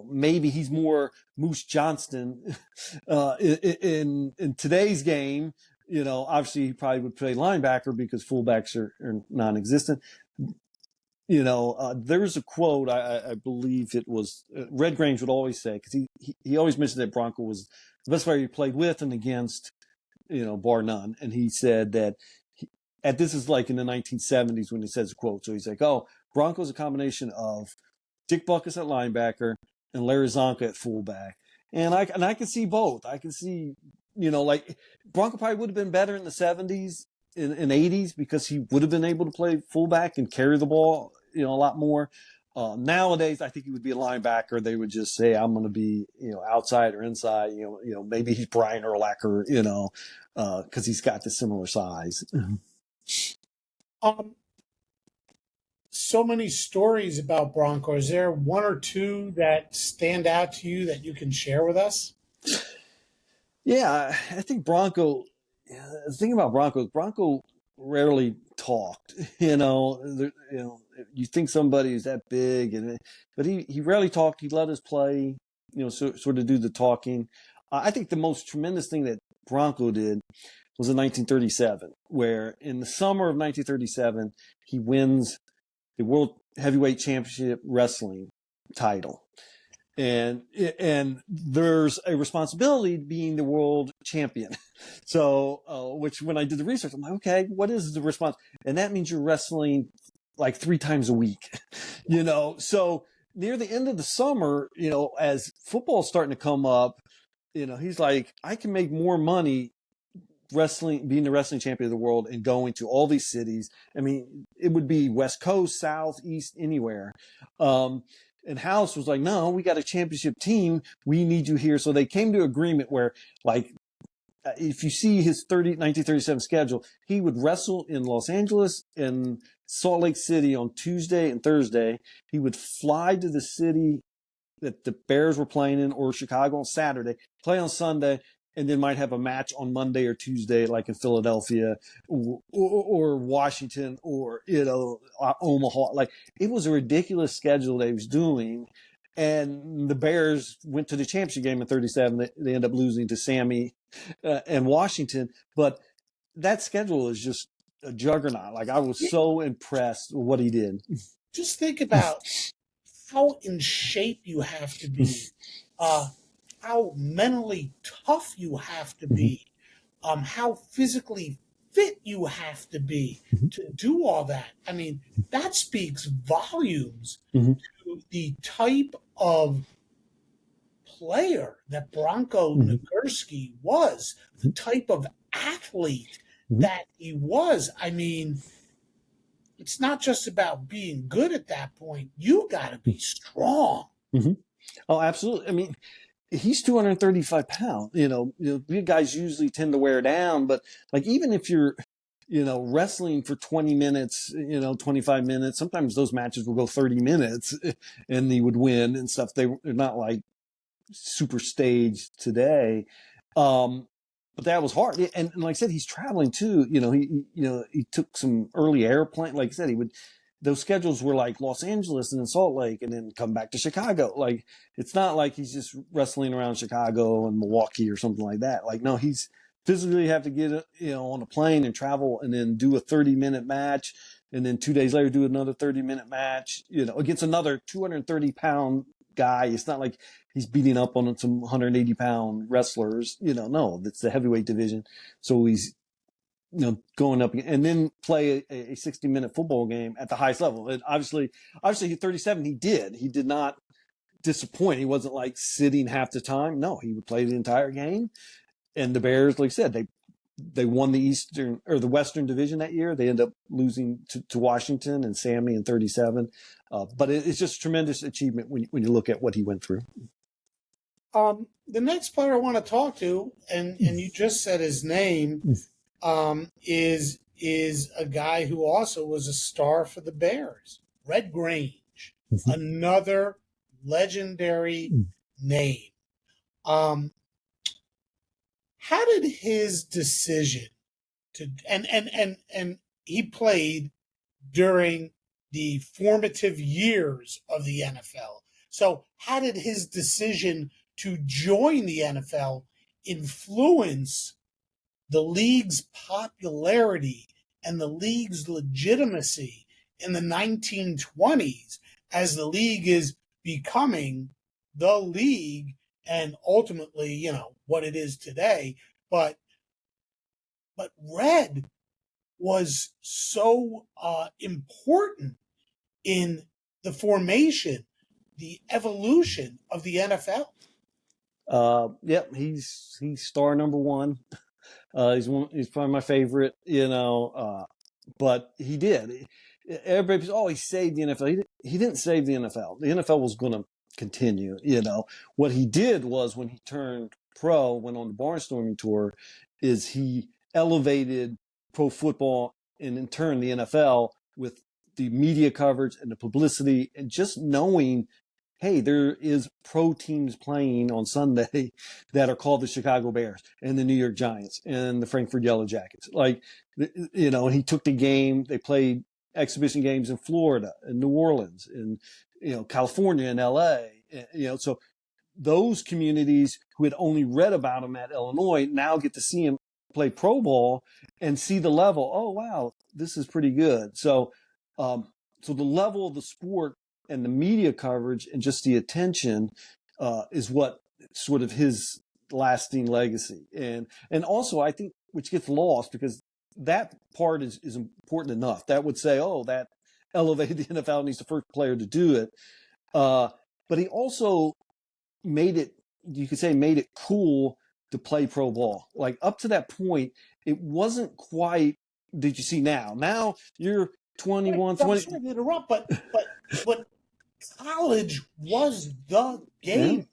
maybe he's more Moose Johnston, in today's game. Obviously he probably would play linebacker because fullbacks are non-existent. There's a quote, I believe it was Red Grange would always say, because he always mentioned that Bronco was the best player he played with and against, bar none. And he said that, this is like in the 1970s when he says a quote. So he's like, Bronco's a combination of Dick Butkus at linebacker and Larry Zonka at fullback. And I can see both. I can see, like Bronco probably would have been better in the 70s and 80s because he would have been able to play fullback and carry the ball, a lot more. Nowadays, I think he would be a linebacker. They would just say, I'm going to be, outside or inside, maybe he's Brian Urlacher, because he's got the similar size. So many stories about Bronco. Is there one or two that stand out to you that you can share with us? Yeah, I think Bronco. The thing about Bronco rarely talked. You think somebody is that big, but he rarely talked. He let us play. Sort of do the talking. I think the most tremendous thing that Bronco did was in 1937, where in the summer of 1937 he wins the World Heavyweight Championship Wrestling title. And there's a responsibility being the world champion. So, which when I did the research, I'm like, okay, what is the response? And that means you're wrestling like 3 times a week, So near the end of the summer, as football's starting to come up, he's like, I can make more money being the wrestling champion of the world and going to all these cities. I mean, it would be West Coast, South, East, anywhere. And House was like, no, we got a championship team. We need you here. So they came to agreement where, like, if you see his 1937 schedule, he would wrestle in Los Angeles and Salt Lake City on Tuesday and Thursday. He would fly to the city that the Bears were playing in, or Chicago on Saturday, play on Sunday, and then might have a match on Monday or Tuesday, like in Philadelphia or Washington or, Omaha. Like, it was a ridiculous schedule they was doing. And the Bears went to the championship game in 37. They end up losing to Sammy and Washington. But that schedule is just a juggernaut. Like, I was so impressed with what he did. Just think about how in shape you have to be, how mentally tough you have to be, how physically fit you have to be to do all that. I mean, that speaks volumes to the type of player that Bronko Nagurski was, the type of athlete that he was. I mean, it's not just about being good at that point. You got to be strong. Oh, absolutely. I mean, he's 235 pounds. Big guys usually tend to wear down, but like, even if you're, wrestling for 20 minutes, 25 minutes, sometimes those matches will go 30 minutes and he would win and stuff. They're not like super staged today. But that was hard. And like I said, he's traveling too. He took some early airplane. Like I said, those schedules were like Los Angeles and then Salt Lake and then come back to Chicago. Like, it's not like he's just wrestling around Chicago and Milwaukee or something like that. Like, no, he's physically have to get, on a plane and travel and then do a 30-minute match. And then 2 days later, do another 30-minute match, against another 230-pound guy. It's not like he's beating up on some 180-pound wrestlers. No, it's the heavyweight division. So he's, going up and then play a 60-minute football game at the highest level. And obviously at 37, he did not disappoint. He wasn't like sitting half the time. No, he would play the entire game. And the Bears, like I said, they won the Eastern or the Western Division that year. They end up losing to Washington and Sammy in 37. But it's just a tremendous achievement when you look at what he went through. The next player I want to talk to, and you just said his name, is a guy who also was a star for the Bears, Red Grange, another legendary name. How did his decision to and he played during the formative years of the NFL. So how did his decision to join the NFL influence the league's popularity and the league's legitimacy in the 1920s as the league is becoming the league and ultimately, what it is today. But Red was so important in the formation, the evolution of the NFL. Yep, he's star number one. He's probably my favorite, but he did. Everybody says, he saved the NFL. He didn't save the NFL. The NFL was going to continue. What he did was, when he turned pro, went on the barnstorming tour, is he elevated pro football and in turn the NFL with the media coverage and the publicity and just knowing, hey, there is pro teams playing on Sunday that are called the Chicago Bears and the New York Giants and the Frankfurt Yellow Jackets. Like, and he took the game. They played exhibition games in Florida and New Orleans and, California and LA. So those communities who had only read about him at Illinois now get to see him play pro ball and see the level. Oh, wow, this is pretty good. So the level of the sport and the media coverage and just the attention is what sort of his lasting legacy. And also, I think, which gets lost because that part is important enough. That would say, that elevated the NFL and he's the first player to do it. But he also made it cool to play pro ball. Like, up to that point, it wasn't quite, did you see now? Now you're 21, 20. I'm sorry to interrupt, but college was the game.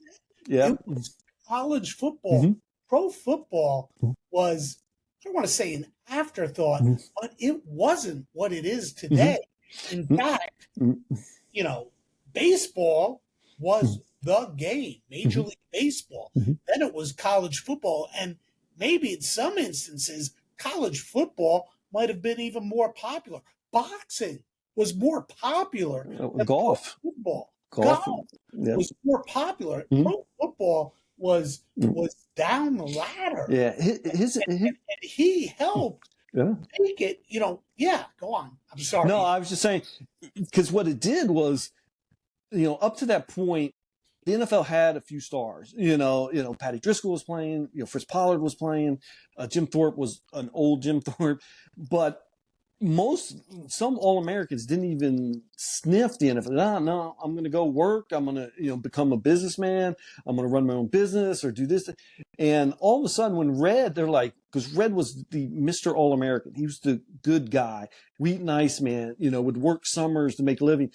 Yeah. It was college football. Pro football was, I don't want to say an afterthought, but it wasn't what it is today. In fact, baseball was the game, Major League Baseball. Mhm. Then it was college football. And maybe in some instances, college football might have been even more popular. Boxing was more popular than Golf. pro football. Golf. Golf Yeah. was more popular. Mhm. Pro football was down the ladder. Yeah. And he helped Yeah. make it, go on. I'm sorry. No, I was just saying, because what it did was, up to that point, the NFL had a few stars. Paddy Driscoll was playing. Fritz Pollard was playing. Jim Thorpe was an old Jim Thorpe, but some All-Americans didn't even sniff the NFL. No, I'm going to go work. I'm going to, become a businessman. I'm going to run my own business or do this. And all of a sudden when Red, they're like, because Red was the Mr. All-American. He was the good guy, Wheaton Iceman, would work summers to make a living.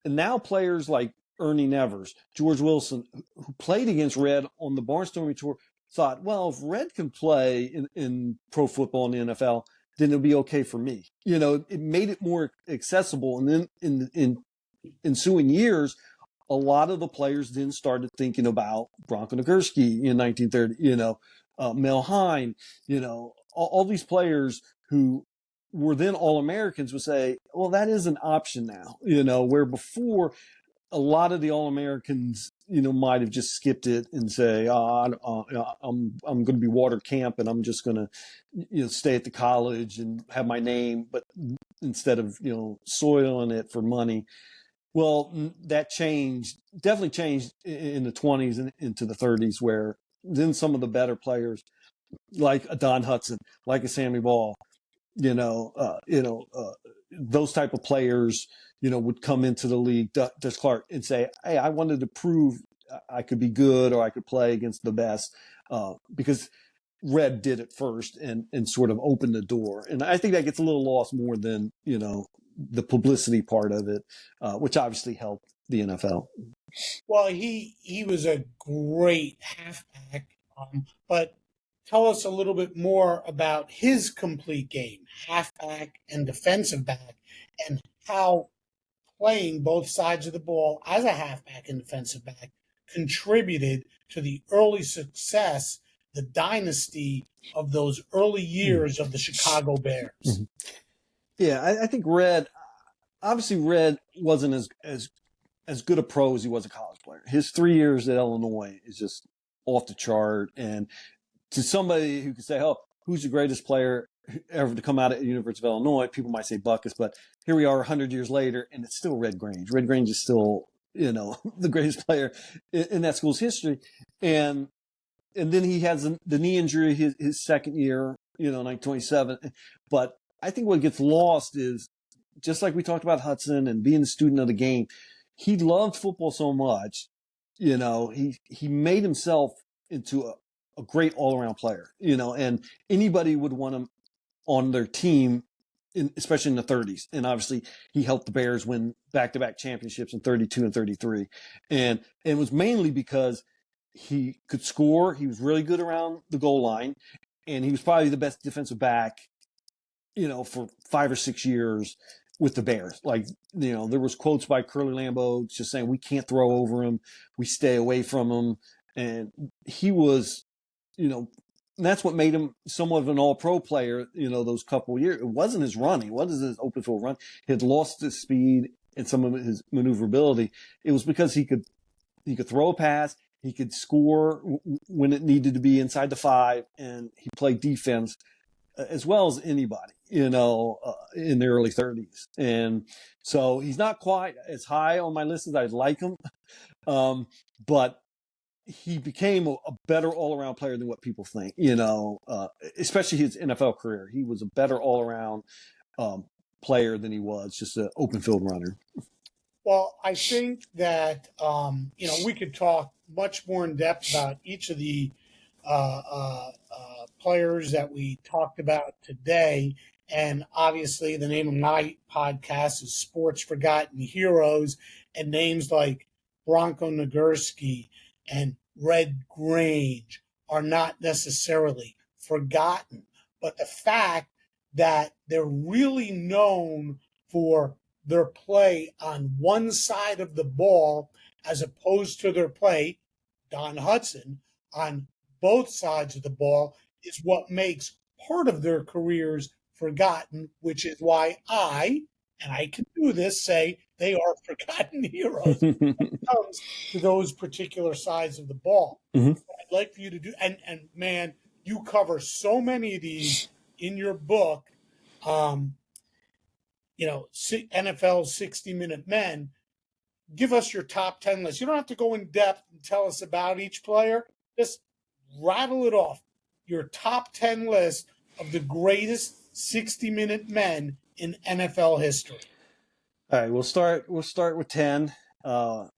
And now players like Ernie Nevers, George Wilson, who played against Red on the Barnstorming Tour, thought, well, if Red can play in pro football in the NFL, then it'll be okay for me. It made it more accessible. And then in ensuing years, a lot of the players then started thinking about Bronko Nagurski in 1930, Mel Hine, all these players who were then All-Americans would say, well, that is an option now, where before a lot of the All-Americans, might have just skipped it and say, I'm going to be water camp and I'm just going to, stay at the college and have my name, but instead of, soiling it for money. Well, that definitely changed in the 20s and into the 30s, where then some of the better players like a Don Hudson, like a Sammy Baugh, those type of players, would come into the league, Dutch Clark, and say, hey, I wanted to prove I could be good or I could play against the best, because Red did it first and sort of opened the door. And I think that gets a little lost more than, the publicity part of it, which obviously helped the NFL. Well, he was a great halfback, but tell us a little bit more about his complete game, halfback and defensive back, and how playing both sides of the ball as a halfback and defensive back contributed to the early success, the dynasty of those early years of the Chicago Bears. Mm-hmm. Yeah, I think Red wasn't as good a pro as he was a college player. His 3 years at Illinois is just off the chart. And to somebody who could say, oh, who's the greatest player ever to come out of the University of Illinois, people might say Buckus, but here we are 100 years later, and it's still Red Grange. Red Grange is still, the greatest player in that school's history. And then he has the knee injury his second year, 1927. But I think what gets lost is, just like we talked about Hudson and being a student of the game, he loved football so much, he made himself into a great all-around player, and anybody would want him on their team, especially in the 30s. And obviously he helped the Bears win back-to-back championships in 32 and 33. And it was mainly because he could score. He was really good around the goal line, and he was probably the best defensive back, for 5 or 6 years with the Bears. Like, there was quotes by Curly Lambeau just saying, we can't throw over him. We stay away from him. And he was, and that's what made him somewhat of an all-pro player, those couple of years. It wasn't his run. It wasn't his open field run. He had lost his speed and some of his maneuverability. It was because he could throw a pass. He could score when it needed to be inside the 5, and he played defense as well as anybody, in the early 30s. And so he's not quite as high on my list as I'd like him. But he became a better all-around player than what people think, especially his NFL career. He was a better all-around player than he was just an open field runner. Well, I think that, we could talk much more in depth about each of the players that we talked about today. And obviously the name of my podcast is Sports Forgotten Heroes, and names like Bronko Nagurski and Red Grange are not necessarily forgotten. But the fact that they're really known for their play on one side of the ball as opposed to their play, Don Hutson, on both sides of the ball is what makes part of their careers forgotten, which is why and I can do this, say they are forgotten heroes when it comes to those particular sides of the ball. Mhm. What I'd like for you to do, and man, you cover so many of these in your book, NFL 60-minute men. Give us your top 10 list. You don't have to go in depth and tell us about each player. Just rattle it off. Your top 10 list of the greatest 60-minute men in NFL history. All right, we'll start with 10.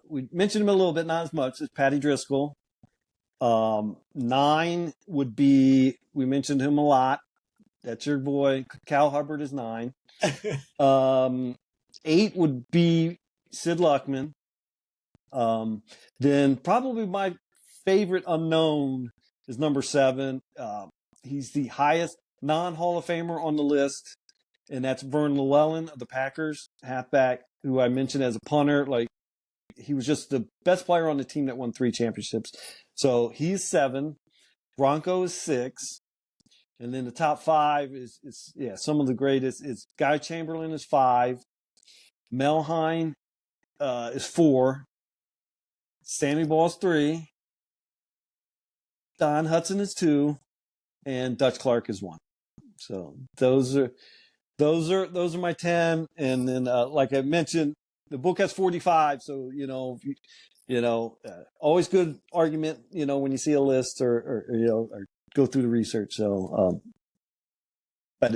We mentioned him a little bit, not as much, as Paddy Driscoll. 9 would be, we mentioned him a lot. That's your boy. Cal Hubbard is 9. 8 would be Sid Luckman. Then probably my favorite unknown is number 7. He's the highest non-Hall of Famer on the list, and that's Vern Llewellyn of the Packers, halfback, who I mentioned as a punter. Like, he was just the best player on the team that won 3 championships. So he's 7. Bronko is 6. And then the top 5 is some of the greatest. Is Guy Chamberlain is 5. Mel Hein is 4. Sammy Baugh is 3. Don Hutson is 2. And Dutch Clark is 1. So those are my 10. And then like I mentioned, the book has 45. So always good argument. When you see a list or go through the research. So, but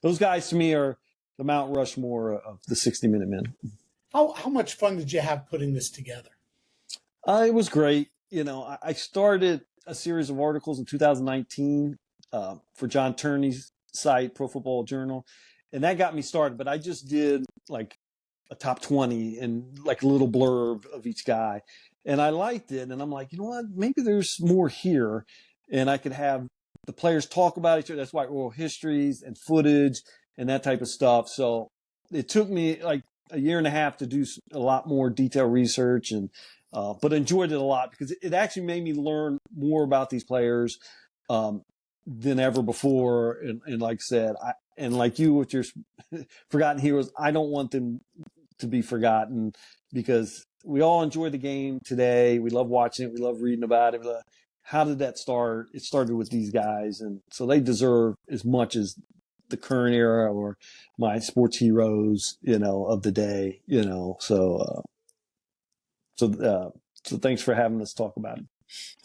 those guys to me are the Mount Rushmore of the 60-minute men. How much fun did you have putting this together? It was great. I started a series of articles in 2019 for John Turney's site, Pro Football Journal, and that got me started. But I just did like a top 20 and like a little blurb of each guy, and I liked it. And I'm like, you know what? Maybe there's more here, and I could have the players talk about each other. That's why oral histories and footage and that type of stuff. So it took me like a year and a half to do a lot more detailed research, and but enjoyed it a lot because it actually made me learn more about these players than ever before. And like I said, and like you with your forgotten heroes, I don't want them to be forgotten because we all enjoy the game today. We love watching it. We love reading about it. How did that start? It started with these guys, and so they deserve as much as the current era or my sports heroes, of the day, So thanks for having us talk about it.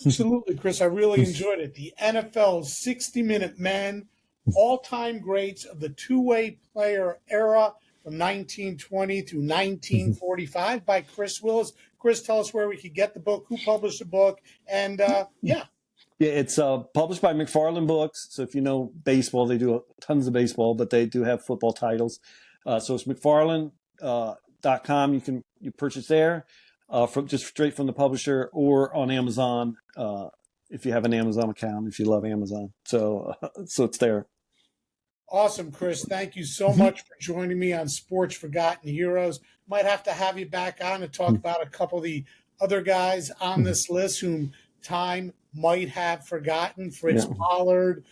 Absolutely, Chris. I really enjoyed it. The NFL 60-minute men, all-time greats of the two-way player era from 1920 through 1945 by Chris Willis. Chris, tell us where we could get the book, who published the book, and Yeah, it's published by McFarland Books. So if you know baseball, they do tons of baseball, but they do have football titles. So it's McFarland.com. You purchase there from just straight from the publisher or on Amazon if you have an Amazon account, if you love Amazon. So it's there. Awesome, Chris. Thank you so much for joining me on Sports Forgotten Heroes. Might have to have you back on to talk about a couple of the other guys on this list whom time might have forgotten. Fritz Pollard,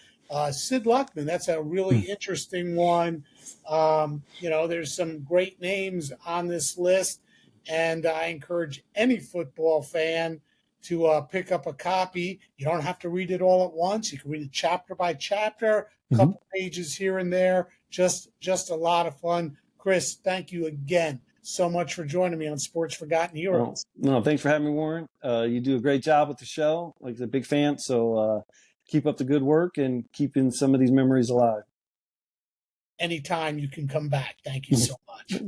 Sid Luckman. That's a really interesting one. There's some great names on this list, and I encourage any football fan to pick up a copy. You don't have to read it all at once. You can read it chapter by chapter, a couple pages here and there. Just a lot of fun. Chris, thank you again so much for joining me on Sports Forgotten Heroes. No, thanks for having me, Warren. You do a great job with the show. Like a big fan. So keep up the good work and keeping some of these memories alive. Anytime you can come back. Thank you so much.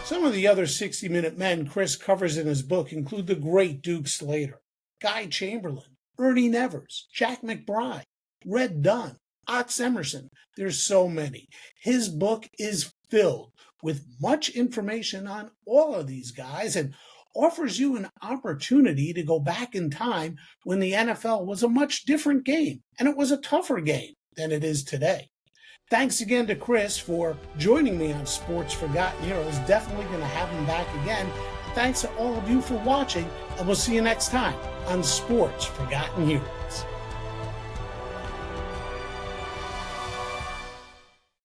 Some of the other 60-minute men Chris covers in his book include the great Duke Slater, Guy Chamberlain, Ernie Nevers, Jack McBride, Red Dunn, Ox Emerson. There's so many. His book is filled with much information on all of these guys and offers you an opportunity to go back in time when the NFL was a much different game and it was a tougher game. than it is today. Thanks again to Chris for joining me on Sports Forgotten Heroes. Definitely going to have him back again. And thanks to all of you for watching, and we'll see you next time on Sports Forgotten Heroes.